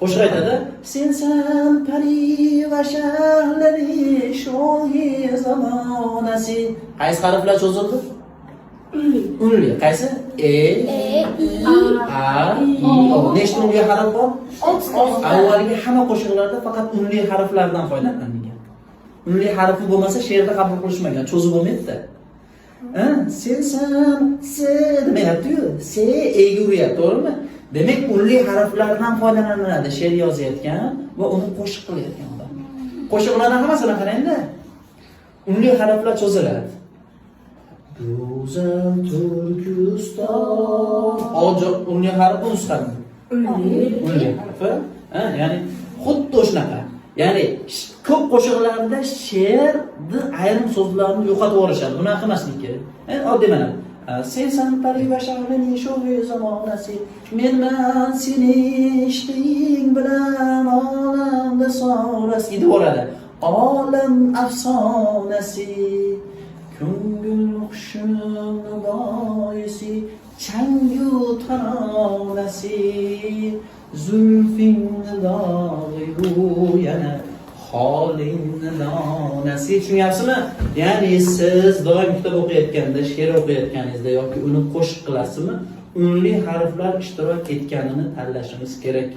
Qo'shiq aytadi. Sensan pari va shahrlari shohi zamonasi. Qaysi harflar cho'zildi? Unli. Qaysi? E, I, A, I, O. Nechta unli harf bor? Avvalgi hamma qo'shiqlarda faqat unli harflardan foydalanilgan. Unli harfi bo'lmasa she'rda qabul qilishmagan, cho'zib bo'lmaydi-da. Sensan se demayapti-ku. Se ega uryapti, to'g'rimi? Demak, unli harflardan foydalaniladi she'r yozayotgan va uni qo'shiq qilayotgan odam. Qo'shiqlarning hammasini qarang-da. Unli harflar cho'ziladi. Go'zal Turkiston. Hozir unli harfi nusxami? Unli harfi. Ya'ni xuddi o'shanaqa. Ya'ni ko'p qo'shiqlarda she'rni ayrim so'zlarni yo'qotib yuborishadi. Bunaqa emaslik kerak. Oddiy mana sensan pari va shahrning shohi zamonasi. Men seni ishting bilan olamda sonrasi deb boradi. Olam afsonasi. Ko'ngil hushimni boisi changu taronasi. Zulfingni dog'iyu yana holingni donasi. Tushunyapsizmi? Ya'ni siz doim kitob o'qiyotganda, she'r o'qiyotganingizda yoki uni qo'shiq qilasizmi? Unli harflar ishtirok etganini tanlashingiz kerak.